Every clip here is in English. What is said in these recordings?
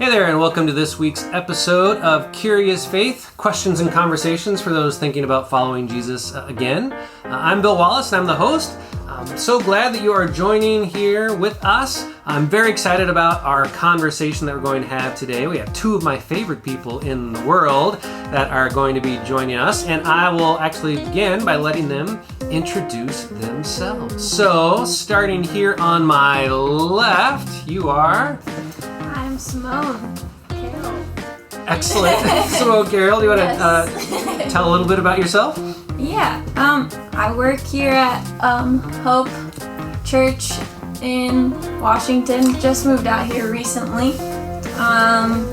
Hey there, and welcome to this week's episode of Curious Faith, questions and conversations for those thinking about following Jesus again. I'm Bill Wallace, and I'm the host. I'm so glad that you are joining here with us. I'm very excited about our conversation that we're going to have today. We have two of my favorite people in the world that are going to be joining us, and I will actually begin by letting them introduce themselves. So, starting here on my left, you are... I'm Simone Carroll. Excellent. Simone Carroll, do you want to tell a little bit about yourself? Yeah, I work here at Hope Church in Washington. Just moved out here recently. I'm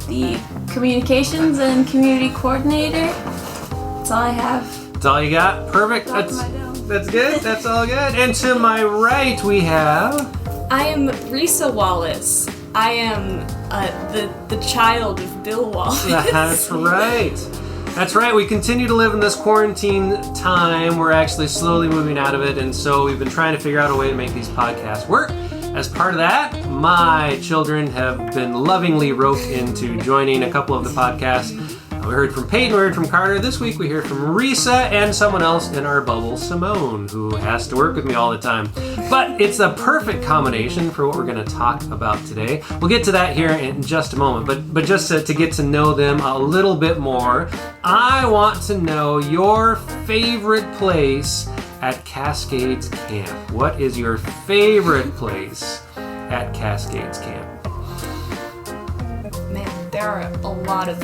the communications and community coordinator. That's all I have. That's all you got? Perfect. That's good. That's all good. And to my right we have... I am Risa Wallace. I am the child of Bill Wallace. That's right. That's right. We continue to live in this quarantine time. We're actually slowly moving out of it, and so we've been trying to figure out a way to make these podcasts work. As part of that, my children have been lovingly roped into joining a couple of the podcasts. We heard from Peyton, we heard from Carter. This week we heard from Risa and someone else in our bubble, Simone, who has to work with me all the time. But it's a perfect combination for what we're going to talk about today. We'll get to that here in just a moment. But just to get to know them a little bit more, I want to know your favorite place at Cascades Camp. What is your favorite place at Cascades Camp? Man, there are a lot of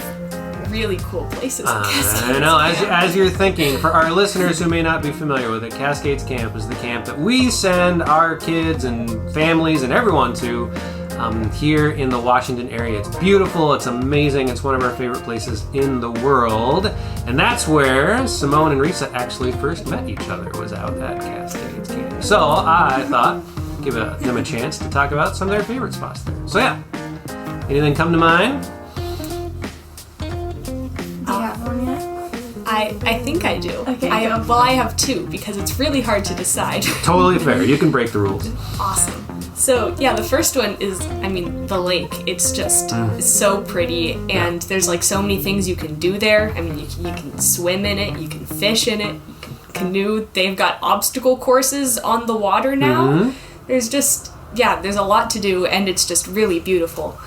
really cool places at Cascades I know, Camp. as you're thinking, for our listeners who may not be familiar with it, Cascades Camp is the camp that we send our kids and families and everyone to here in the Washington area. It's beautiful, it's amazing, it's one of our favorite places in the world, and that's where Simone and Risa actually first met each other, was out at Cascades Camp. So I thought, give them a chance to talk about some of their favorite spots there. So yeah, anything come to mind? Do you have one yet? I think I do. Okay, I have two because it's really hard to decide. Totally fair. You can break the rules. Awesome. So yeah, the first one is, the lake. It's just so pretty, and there's like so many things you can do there. You can swim in it, you can fish in it, you can canoe. They've got obstacle courses on the water now. Mm-hmm. There's a lot to do, and it's just really beautiful.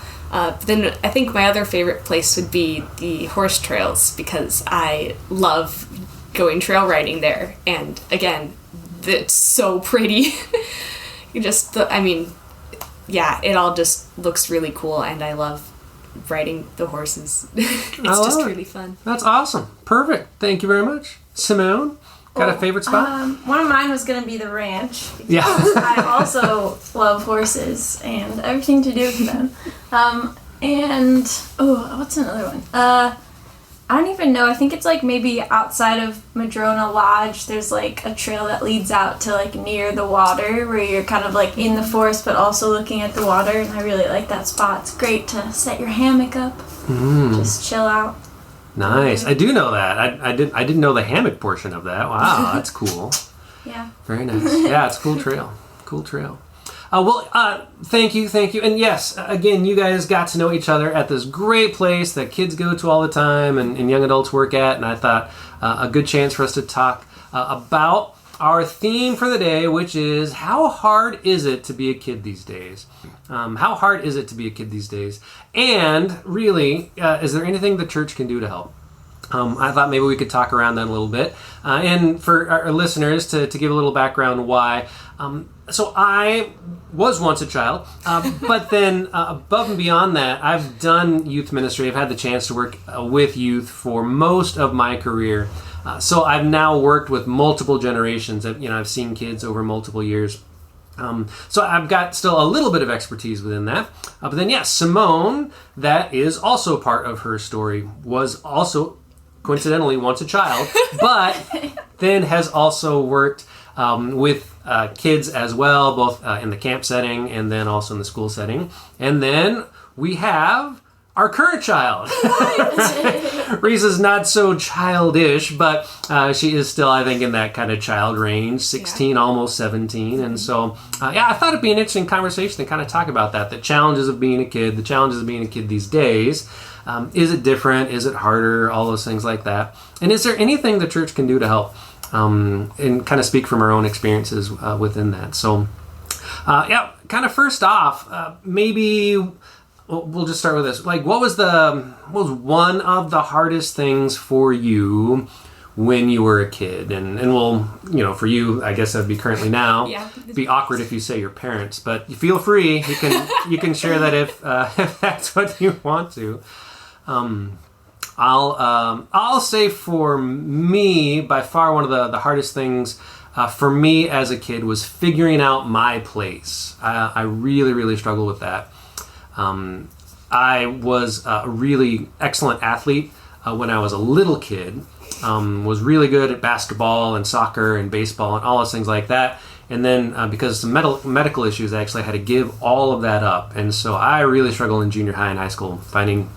Then I think my other favorite place would be the horse trails, because I love going trail riding there. And again, it's so pretty. It all just looks really cool, and I love riding the horses. It's just really fun. That's awesome. Perfect. Thank you very much. Simone, got a favorite spot? One of mine was going to be the ranch. Yeah. I also love horses and everything to do with them. What's another one? I don't even know. I think it's like maybe outside of Madrona Lodge, there's like a trail that leads out to like near the water, where you're kind of like in the forest but also looking at the water, and I really like that spot. It's great to set your hammock up, just chill out. Nice. I do know that. I didn't know the hammock portion of that. Wow, that's cool. Yeah. Very nice. Yeah, it's a cool trail. Cool trail. Thank you. And yes, again, you guys got to know each other at this great place that kids go to all the time and young adults work at, and I thought a good chance for us to talk about our theme for the day, which is how hard is it to be a kid these days? How hard is it to be a kid these days? And really, is there anything the church can do to help? I thought maybe we could talk around that a little bit. And for our listeners, to give a little background why. So I was once a child, but then above and beyond that, I've done youth ministry. I've had the chance to work with youth for most of my career. So I've now worked with multiple generations. I've seen kids over multiple years. So I've got still a little bit of expertise within that. But then, yes, Simone, that is also part of her story, was also coincidentally once a child, but then has also worked with kids as well, both in the camp setting and then also in the school setting. And then we have our current child. Reese is not so childish, but she is still, I think, in that kind of child range, 16, almost 17. And so, I thought it'd be an interesting conversation to kind of talk about that. The challenges of being a kid, the challenges of being a kid these days. Is it different? Is it harder? All those things like that. And is there anything the church can do to help? And kind of speak from our own experiences within that. So, kind of first off, maybe we'll just start with this. Like, what was one of the hardest things for you when you were a kid? And we'll, for you, I guess that'd be currently now. Yeah. It'd be awkward if you say your parents, but you feel free. You can share that if that's what you want to. I'll say for me, by far one of the hardest things for me as a kid was figuring out my place. I really, really struggled with that. I was a really excellent athlete when I was a little kid. Was really good at basketball and soccer and baseball and all those things like that. And then because of some medical issues, I actually had to give all of that up. And so I really struggled in junior high and high school finding,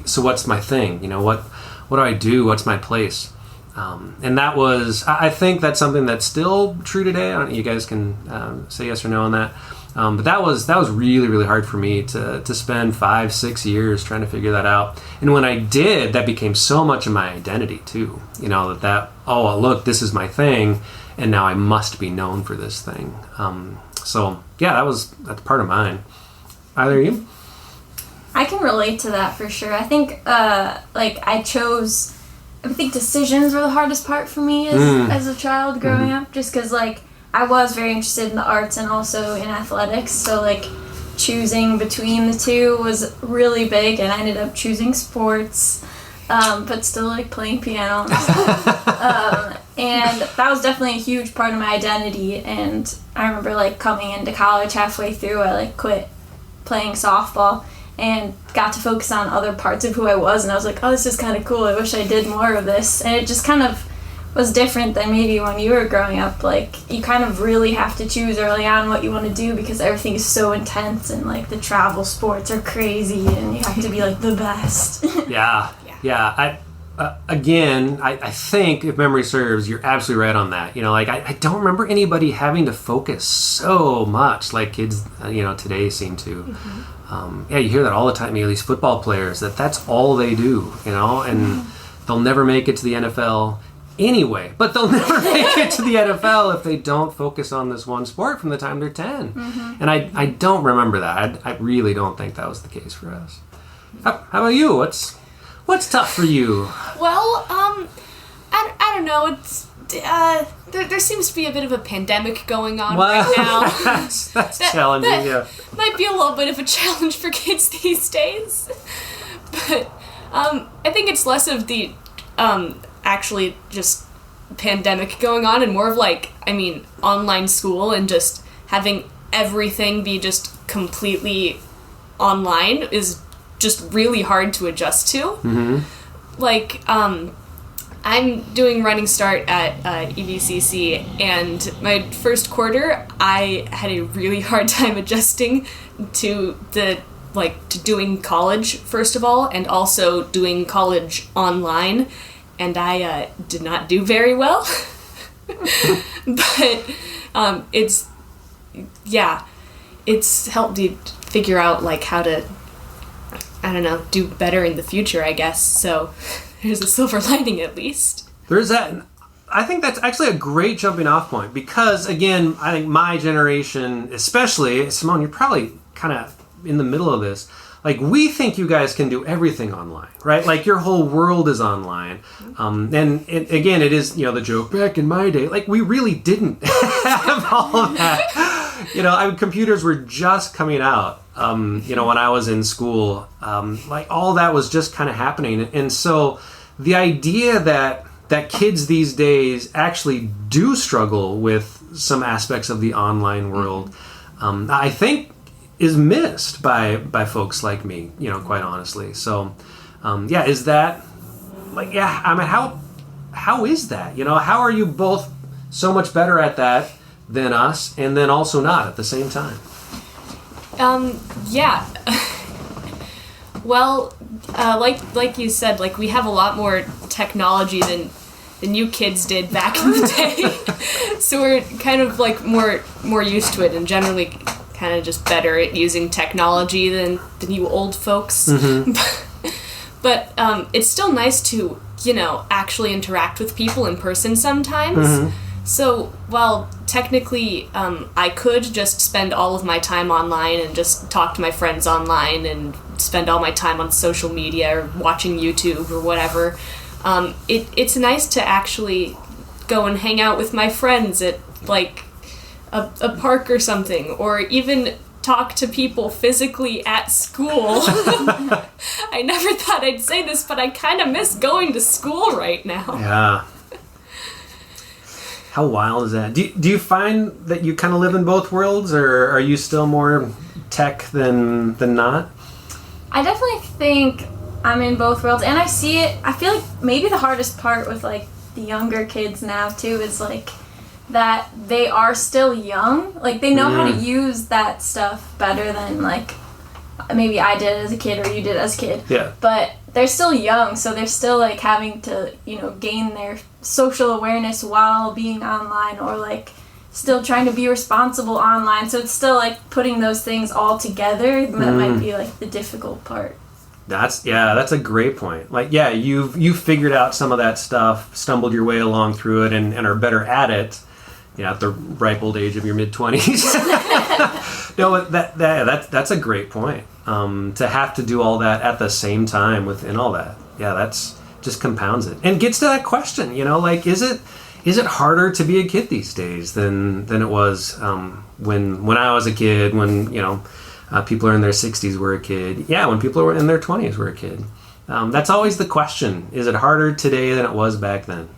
so what's my thing? What do I do? What's my place? And that was, I think that's something that's still true today. I don't know, you guys can say yes or no on that. But that was really, really hard for me to spend 5-6 years trying to figure that out. And when I did, that became so much of my identity too. Look, this is my thing, and now I must be known for this thing. That's part of mine. Either of you? I can relate to that for sure. I think I think decisions were the hardest part for me as a child growing up, just because I was very interested in the arts and also in athletics, so choosing between the two was really big, and I ended up choosing sports, but still playing piano and stuff. And that was definitely a huge part of my identity. And I remember coming into college halfway through, I quit playing softball and got to focus on other parts of who I was, and I was like, oh, this is kind of cool, I wish I did more of this. And it just kind of was different than maybe when you were growing up. You kind of really have to choose early on what you want to do, because everything is so intense, and the travel sports are crazy, and you have to be the best. Yeah. I think if memory serves, you're absolutely right on that. I don't remember anybody having to focus so much like kids, today seem to. Mm-hmm. You hear that all the time. These football players, that's all they do, and they'll never make it to the NFL anyway. But they'll never make it to the NFL if they don't focus on this one sport from the time they're 10. Mm-hmm. And I don't remember that. I really don't think that was the case for us. How about you? What's tough for you? Well, I don't know. It's there seems to be a bit of a pandemic going on right now. that's challenging. Yeah, might be a little bit of a challenge for kids these days. But I think it's less of the actually just pandemic going on, and more of online school, and just having everything be just completely online is just really hard to adjust to. Mm-hmm. I'm doing Running Start at EVCC, and my first quarter I had a really hard time adjusting to to doing college first of all, and also doing college online, and I did not do very well. But it's helped me figure out how to, I don't know, do better in the future, I guess. So there's a silver lining at least. There's that. I think that's actually a great jumping off point, because again, I think my generation, especially, Simone, you're probably kind of in the middle of this. We think you guys can do everything online, right? Your whole world is online. And again, it is, the joke, back in my day, we really didn't have all of that. Computers were just coming out, when I was in school. All that was just kind of happening. And so the idea that kids these days actually do struggle with some aspects of the online world, I think is missed by folks like me, quite honestly. So, is that, how is that? How are you both so much better at that than us, and then also not at the same time? Well, like you said, like we have a lot more technology than you kids did back in the day. So we're kind of like more used to it, and generally kind of just better at using technology than you old folks. But it's still nice to, actually interact with people in person sometimes. So while technically I could just spend all of my time online and just talk to my friends online and spend all my time on social media or watching YouTube or whatever, it's nice to actually go and hang out with my friends at like a park or something, or even talk to people physically at school. I never thought I'd say this, but I kind of miss going to school right now. Yeah. How wild is that? Do you find that you kind of live in both worlds, or are you still more tech than not? I definitely think I'm in both worlds, and I see it. I feel like maybe the hardest part with like the younger kids now too is like that they are still young. Like they know how to use that stuff better than like maybe I did as a kid or you did as a kid. Yeah. But they're still young, so they're still like having to, gain their social awareness while being online, or like still trying to be responsible online. So it's still like putting those things all together that might be like the difficult part. That's a great point. Like, yeah, you've figured out some of that stuff, stumbled your way along through it, and are better at it. At the ripe old age of your mid-20s. No, that's a great point. To have to do all that at the same time within all that. Yeah, that's just compounds it. And gets to that question, like, is it harder to be a kid these days than it was when I was a kid, when, people are in their 60s were a kid. Yeah, when people are in their 20s were a kid. That's always the question. Is it harder today than it was back then?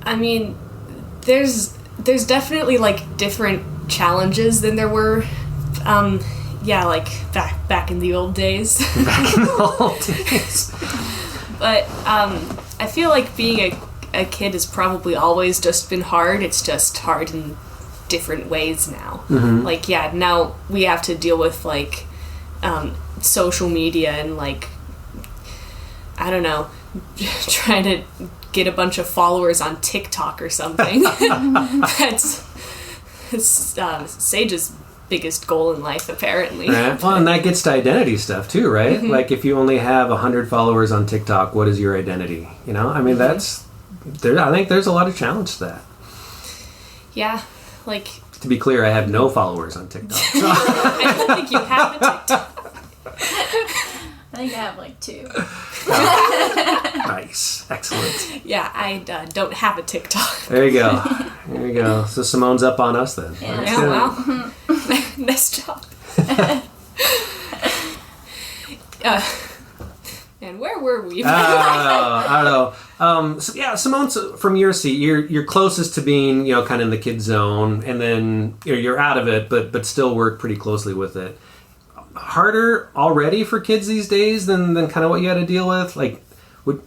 I mean, there's definitely like different challenges than there were, like back in the old days. Back in the old days. But I feel like being a kid has probably always just been hard. It's just hard in different ways now. Like, now we have to deal with like social media and like, I don't know, trying to get a bunch of followers on TikTok or something. That's Sage's biggest goal in life, apparently. Right. Well, and that gets to identity stuff too, right? Like, if you only have 100 followers on TikTok, what is your identity? I mean, I think there's a lot of challenge to that. Yeah, like... To be clear, I have no followers on TikTok. I don't think you have a TikTok. I think I have like 2. Nice. Excellent. Yeah, I don't have a TikTok. There you go. So Simone's up on us then. Yeah, well, nice job. And where were we? I don't know. Simone, from your seat, you're closest to being, kind of in the kid zone, and then you're out of it, but still work pretty closely with it. Harder already for kids these days than kind of what you had to deal with? Like, with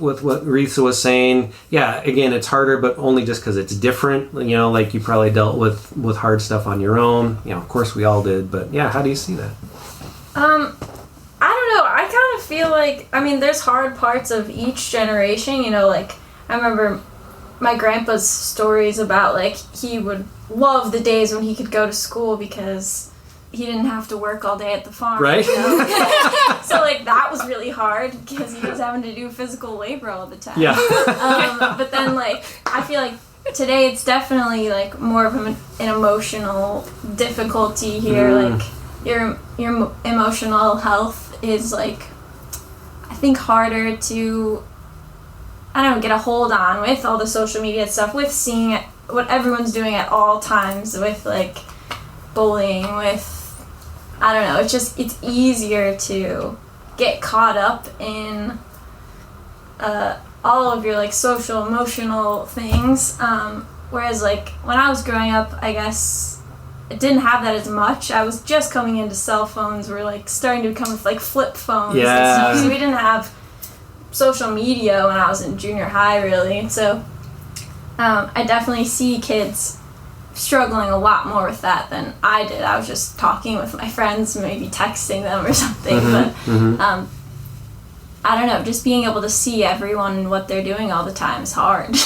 what Ruth was saying, yeah, again, it's harder, but only just because it's different. Like you probably dealt with hard stuff on your own. Of course we all did, but yeah, how do you see that? I don't know. I kind of feel like, there's hard parts of each generation. Like, I remember my grandpa's stories about, like, he would love the days when he could go to school because he didn't have to work all day at the farm. Right. So, like, that was really hard because he was having to do physical labor all the time. Yeah. But then, like, I feel like today it's definitely, like, more of an emotional difficulty here. Like, your emotional health is, like, I think harder to, get a hold on with all the social media stuff, with seeing what everyone's doing at all times, with, like, bullying, with, it's easier to get caught up in all of your, like, social, emotional things, whereas, like, when I was growing up, I guess it didn't have that as much. I was just coming into cell phones. We're, like, starting to become with, like, flip phones and stuff, so we didn't have social media when I was in junior high, really, and so I definitely see kids struggling a lot more with that than I did. I was just talking with my friends, maybe texting them or something. But I don't know, just being able to see everyone and what they're doing all the time is hard.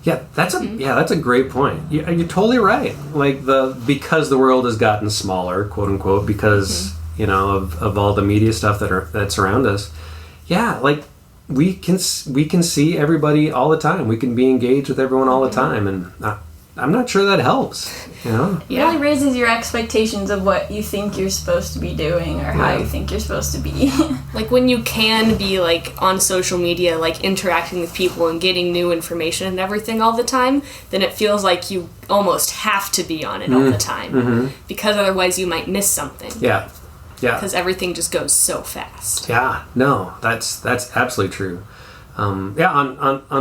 Yeah, that's a great point. You're totally right. Like because the world has gotten smaller, quote unquote, because of all the media stuff that's around us. Yeah, like we can see everybody all the time. We can be engaged with everyone all the time, and I'm not sure that helps. It really raises your expectations of what you think you're supposed to be doing or how you think you're supposed to be. Like when you can be like on social media, like interacting with people and getting new information and everything all the time, then it feels like you almost have to be on it all the time because otherwise you might miss something. Yeah. Because everything just goes so fast. Yeah, no, that's absolutely true. On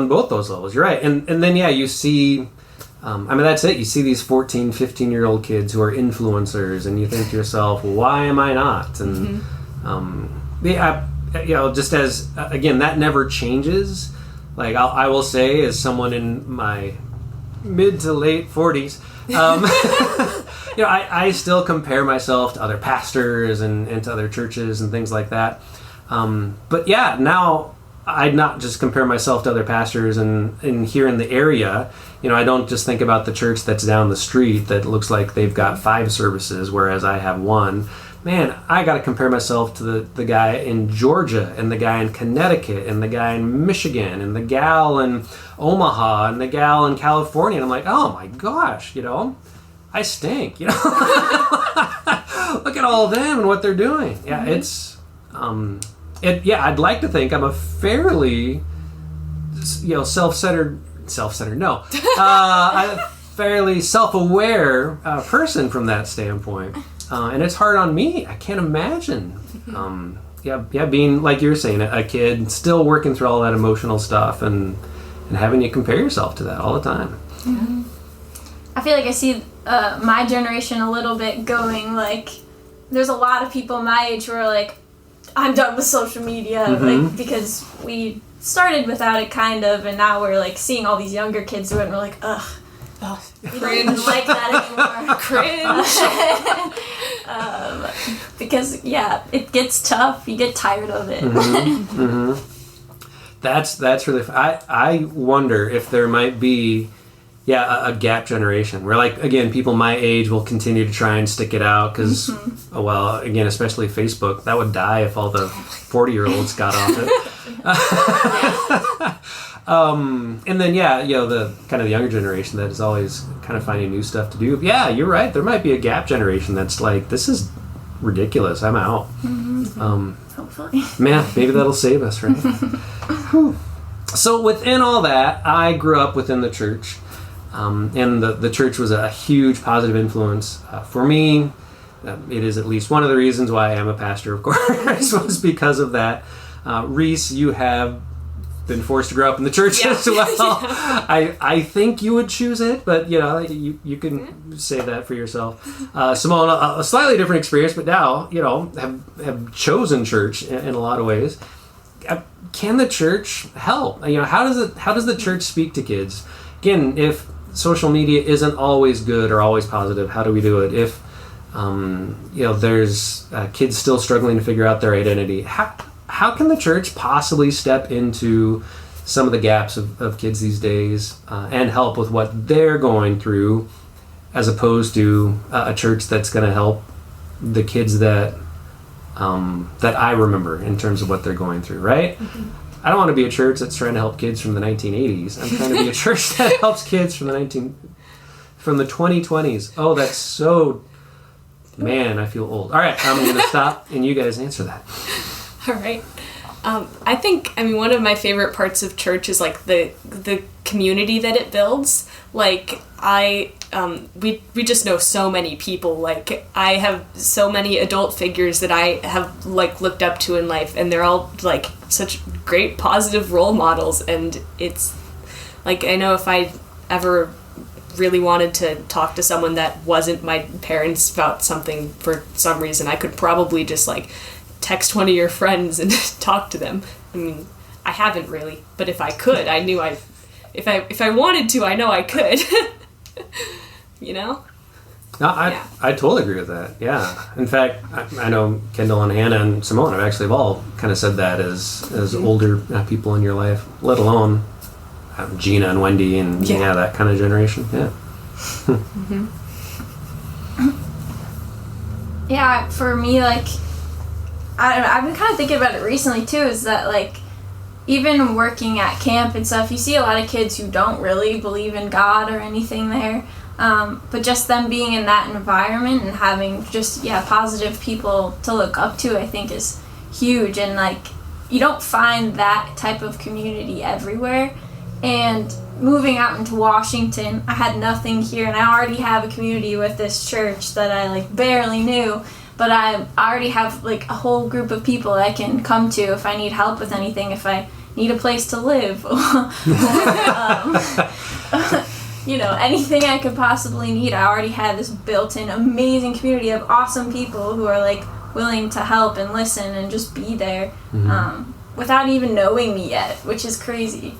both those levels, you're right. And then you see. That's it. You see these 14, 15-year-old kids who are influencers, and you think to yourself, well, why am I not? And, just as, again, that never changes. Like, I will say, as someone in my mid to late 40s, I still compare myself to other pastors and to other churches and things like that. Now I'd not just compare myself to other pastors and here in the area. I don't just think about the church that's down the street that looks like they've got 5 services, whereas I have 1. Man, I got to compare myself to the guy in Georgia and the guy in Connecticut and the guy in Michigan and the gal in Omaha and the gal in California. And I'm like, oh my gosh, I stink. Look at all of them and what they're doing. Yeah, it's... I'd like to think I'm a fairly, self-centered, no, a fairly self-aware person from that standpoint. And it's hard on me. I can't imagine, being, like you were saying, a kid still working through all that emotional stuff and having you compare yourself to that all the time. Mm-hmm. I feel like I see my generation a little bit going, like, there's a lot of people my age who are like, I'm done with social media, like, because we started without it kind of, and now we're like seeing all these younger kids do it and we're like, ugh, we don't even like that anymore. Cringe. Because it gets tough. You get tired of it. That's really I wonder if there might be a gap generation where, like, again, people my age will continue to try and stick it out because, again, especially Facebook, that would die if all the 40-year-olds got off it. And then, the kind of the younger generation that is always kind of finding new stuff to do. Yeah, you're right. There might be a gap generation that's like, this is ridiculous. I'm out. Hopefully. Man, maybe that'll save us, right? So within all that, I grew up within the church. And the church was a huge positive influence for me. It is at least one of the reasons why I am a pastor, of course, was because of that. Reese, you have been forced to grow up in the church as well. I think you would choose it, but you can say that for yourself. Simone, a slightly different experience, but now have chosen church in a lot of ways. Can the church help? How does the church speak to kids? Again, if social media isn't always good or always positive, how do we do it? If there's kids still struggling to figure out their identity, how can the church possibly step into some of the gaps of kids these days and help with what they're going through, as opposed to a church that's going to help the kids that I remember in terms of what they're going through, right? I don't want to be a church that's trying to help kids from the 1980s. I'm trying to be a church that helps kids from the 2020s. Oh, that's so... Man, I feel old. All right, I'm going to stop and you guys answer that. All right. I think, one of my favorite parts of church is like the community that it builds. Like, we just know so many people. Like, I have so many adult figures that I have like looked up to in life, and they're all like such great positive role models. And it's like, I know if I ever really wanted to talk to someone that wasn't my parents about something for some reason, I could probably just like text one of your friends and talk to them. I haven't really, but if I could, I knew if I wanted to, I know I could. You know? No, I totally agree with that. Yeah. In fact, I know Kendall and Hannah and Simone have all kind of said that as older people in your life, let alone Gina and Wendy and that kind of generation. Yeah. Mm-hmm. Yeah, for me, like, I've been kind of thinking about it recently too, is that, like, even working at camp and stuff, you see a lot of kids who don't really believe in God or anything there. But just them being in that environment and having just, positive people to look up to, I think is huge. And, like, you don't find that type of community everywhere. And moving out into Washington, I had nothing here, and I already have a community with this church that I, like, barely knew. But I already have, like, a whole group of people I can come to if I need help with anything, if I need a place to live. Anything I could possibly need. I already had this built-in amazing community of awesome people who are, like, willing to help and listen and just be there without even knowing me yet, which is crazy.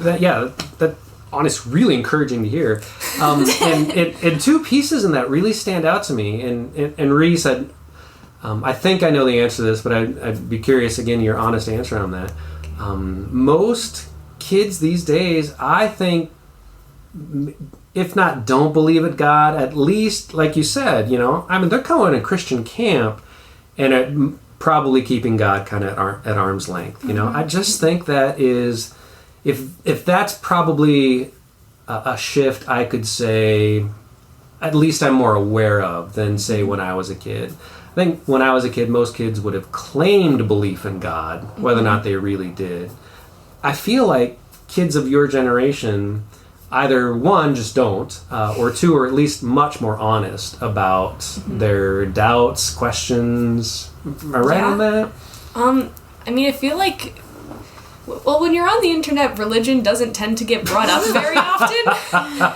That honest, really encouraging to hear. And two pieces in that really stand out to me. And Ree said, I think I know the answer to this, but I'd be curious, again, your honest answer on that. Most kids these days, I think, if not don't believe in God, at least, like you said, they're going to Christian camp and probably keeping God kind of at arm's length. I just think that is, if that's probably a shift, I could say, at least I'm more aware of than, say, when I was a kid. I think when I was a kid, most kids would have claimed belief in God, whether or not they really did. I feel like kids of your generation either, one, just don't, or two, are at least much more honest about their doubts, questions. Am I right on that? I feel like, well, when you're on the internet, religion doesn't tend to get brought up very often,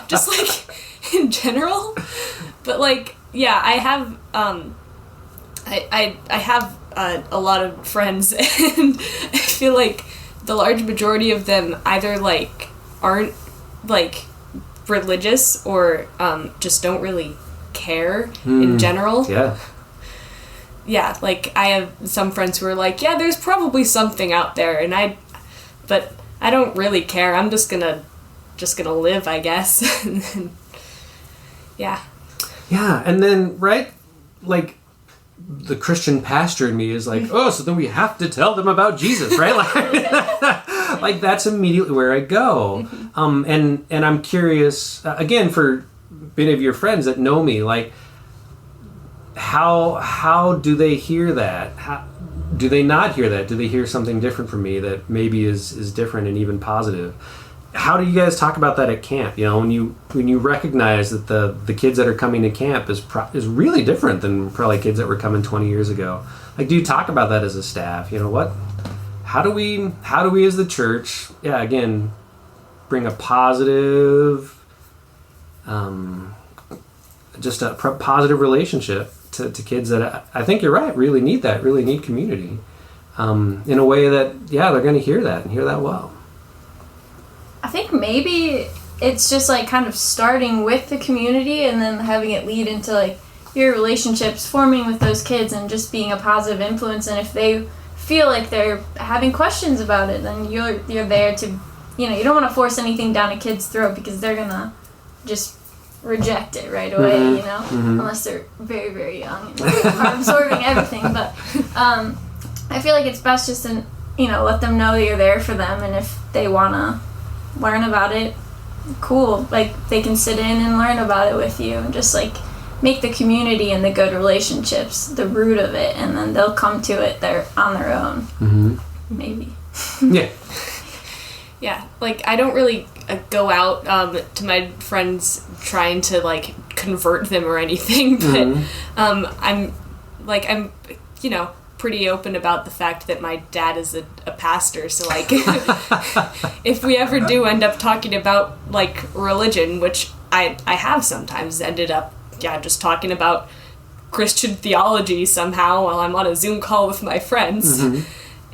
just, like, in general. But, like, I have, I have a lot of friends, and I feel like the large majority of them either, like, aren't, like, religious or just don't really care in general. Like, I have some friends who are like, there's probably something out there, but I don't really care. I'm just gonna live, I guess. Yeah, and then, right, like, the Christian pastor in me is like, oh, so then we have to tell them about Jesus, right? Like that's immediately where I go. And I'm curious, again, for many of your friends that know me, like, how do they hear that? How do they not hear that? Do they hear something different from me that maybe is different and even positive? How do you guys talk about that at camp? When you recognize that the kids that are coming to camp is really different than probably kids that were coming 20 years ago. Like, do you talk about that as a staff? How do we as the church, again, bring a positive, just a positive relationship to kids that I think you're right, really need community, in a way that, they're going to hear that and hear that well. I think maybe it's just, like, kind of starting with the community and then having it lead into, like, your relationships forming with those kids and just being a positive influence. And if they feel like they're having questions about it, then you're there to, you don't want to force anything down a kid's throat because they're going to just reject it right away, unless they're very, very young and are absorbing everything. But I feel like it's best just to, let them know that you're there for them, and if they want to learn about it, cool, like, they can sit in and learn about it with you, and just, like, make the community and the good relationships the root of it, and then they'll come to it on their own. Maybe. Like, I don't really go out to my friends trying to, like, convert them or anything, but I'm pretty open about the fact that my dad is a pastor, so, like, if we ever do end up talking about, like, religion, which I have sometimes ended up just talking about Christian theology somehow while I'm on a Zoom call with my friends,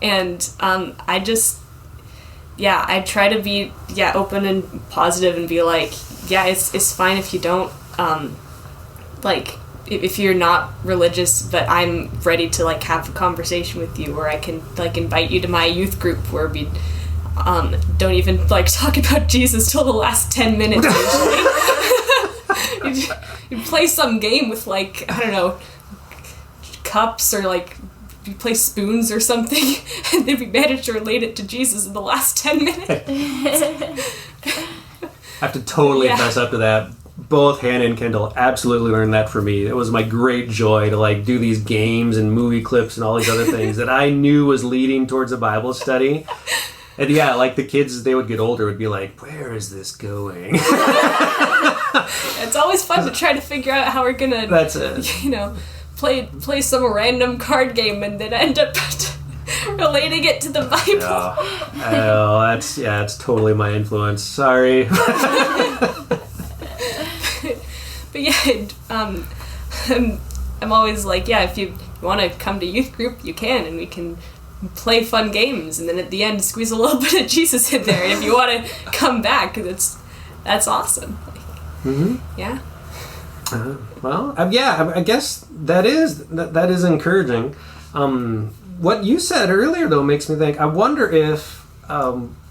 and I just, I try to be open and positive and be like, it's fine if you don't like if you're not religious, but I'm ready to like have a conversation with you, or I can like invite you to my youth group where we don't even like talk about Jesus till the last 10 minutes usually. you play some game with like, I don't know, cups, or like you play spoons or something, and then we manage to relate it to Jesus in the last 10 minutes. I have to totally fess up to that. Both Hannah and Kendall absolutely learned that from me. It was my great joy to like do these games and movie clips and all these other things that I knew was leading towards a Bible study. And yeah, like the kids as they would get older would be like, where is this going? It's always fun to try to figure out how we're gonna play some random card game and then end up relating it to the Bible. It's totally my influence. Sorry. But I'm always like, if you want to come to youth group, you can, and we can play fun games, and then at the end squeeze a little bit of Jesus in there. And if you want to come back, that's awesome. Mm-hmm. Yeah. I guess that is encouraging. What you said earlier, though, makes me think, I wonder if,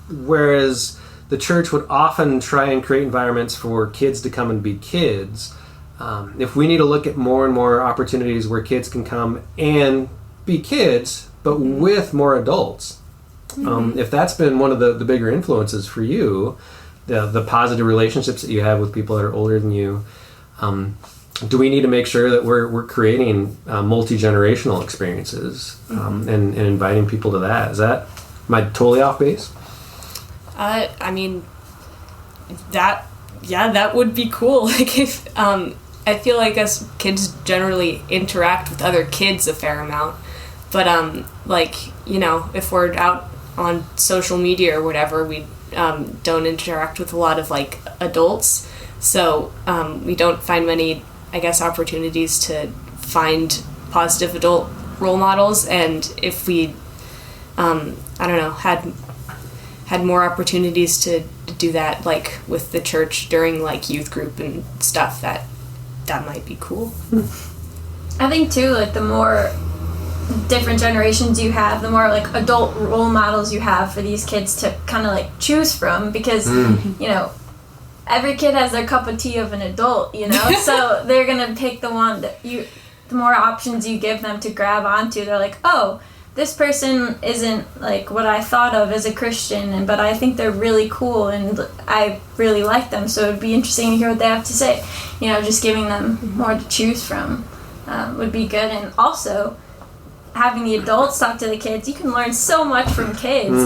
whereas the church would often try and create environments for kids to come and be kids, if we need to look at more and more opportunities where kids can come and be kids, but with more adults. If that's been one of the bigger influences for you, the positive relationships that you have with people that are older than you, do we need to make sure that we're creating multi-generational experiences and inviting people to that? Am I totally off base? I mean, that would be cool. Like if I feel like us kids generally interact with other kids a fair amount, but if we're out on social media or whatever, we don't interact with a lot of like adults, so we don't find many, I guess, opportunities to find positive adult role models. And if we had more opportunities to do that, like with the church during like youth group and stuff, that might be cool. I think too, like the more different generations you have, the more like adult role models you have for these kids to kind of like choose from, because every kid has their cup of tea of an adult, so they're gonna pick the one that the more options you give them to grab onto, they're like, oh, this person isn't like what I thought of as a Christian, but I think they're really cool and I really like them, so it'd be interesting to hear what they have to say. Just giving them more to choose from would be good. And also having the adults talk to the kids, you can learn so much from kids.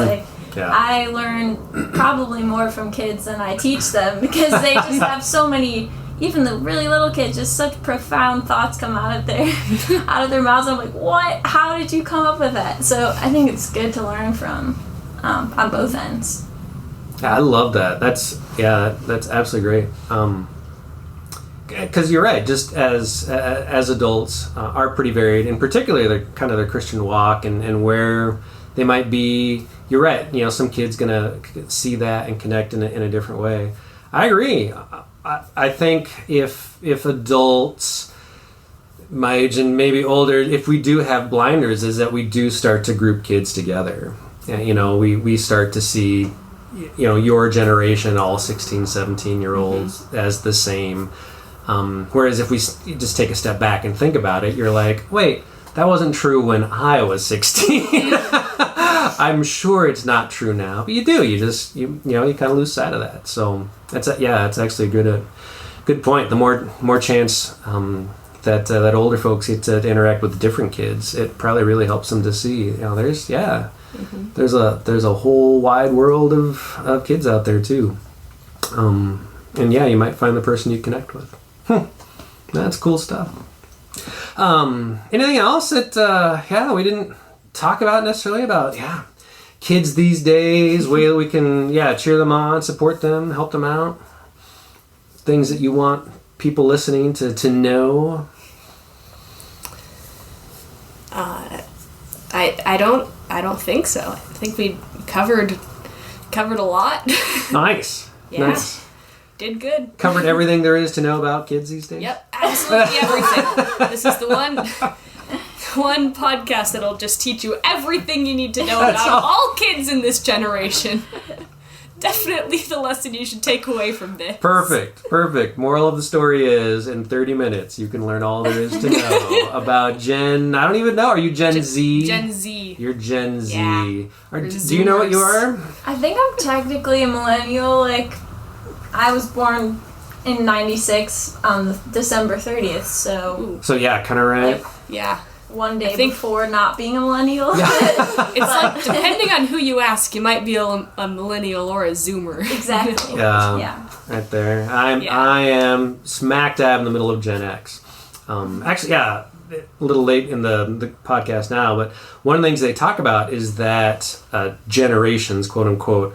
I learn probably more from kids than I teach them, because they just have so many, even the really little kids, just such profound thoughts come out of their mouths. I'm like, what? How did you come up with that? So I think it's good to learn from on both ends. Yeah, I love that. That's absolutely great. Because you're right. Just as adults are pretty varied, in particular their Christian walk and where they might be. You're right. Some kids gonna see that and connect in a different way. I agree. I think if adults my age and maybe older, if we do have blinders, is that we do start to group kids together. We start to see, your generation, all 16, 17-year-olds as the same. Whereas if we just take a step back and think about it, you're like, wait, that wasn't true when I was 16. I'm sure it's not true now, but you do. You just you kind of lose sight of that. So that's actually a good point. The more chance that older folks get to interact with different kids, it probably really helps them to see. There's a whole wide world of kids out there too. And you might find the person you connect with. That's cool stuff. Anything else that we didn't talk about necessarily about kids these days, way that we can cheer them on, support them, help them out, things that you want people listening to know? I don't think so. I think we covered Covered a lot. Nice. Yeah. Nice. Did good. Covered everything there is to know about kids these days? Yep, absolutely everything. This is the one podcast that'll just teach you everything you need to know about all kids in this generation. Definitely the lesson you should take away from this. Perfect. Moral of the story is, in 30 minutes, you can learn all there is to know about Gen... I don't even know. Are you Gen Z? Gen Z. You're Gen Z. Yeah. Do you know what you are? I think I'm technically a millennial. Like, I was born in 96 on December 30th, so... So yeah, kind of right. Yeah. One day before not being a millennial. It's like, depending on who you ask, you might be a millennial or a zoomer. Exactly. Yeah. Right there. I am smack dab in the middle of Gen X. Actually, yeah, a little late in the podcast now, but one of the things they talk about is that generations, quote unquote,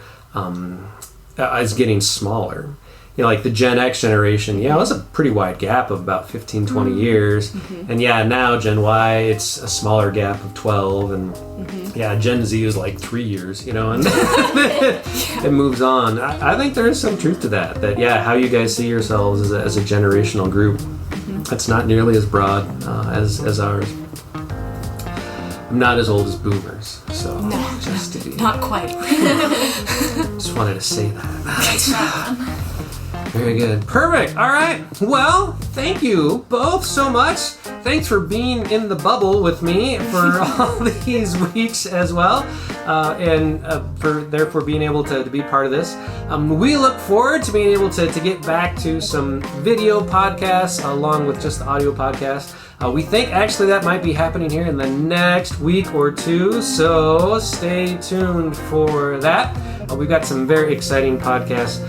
is getting smaller. You know, like the Gen X generation, yeah, it was a pretty wide gap of about 15, 20 years. Mm-hmm. And yeah, now Gen Y, it's a smaller gap of 12. And yeah, Gen Z is like 3 years, you know, and it moves on. I think there is some truth to that, yeah, how you guys see yourselves as a generational group, that's not nearly as broad as ours. I'm not as old as boomers, so no, just to be... Not quite. Just wanted to say that. Very good. Perfect. All right. Well, thank you both so much. Thanks for being in the bubble with me for all these weeks as well, and for being able to be part of this. We look forward to being able to get back to some video podcasts along with just the audio podcasts. We think actually that might be happening here in the next week or two, so stay tuned for that. We've got some very exciting podcasts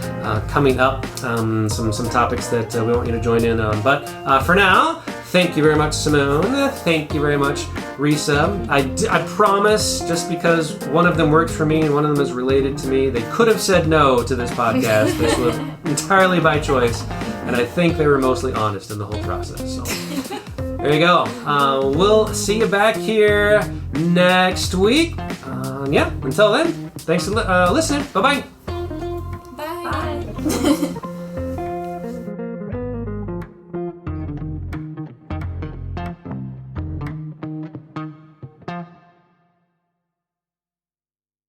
coming up, some topics that we want you to join in on. But for now, thank you very much, Simone. Thank you very much, Risa. I promise, just because one of them works for me and one of them is related to me, they could have said no to this podcast. This was entirely by choice, and I think they were mostly honest in the whole process. So there you go. We'll see you back here next week. Yeah, until then, thanks for listening. Bye-bye. Bye. Bye.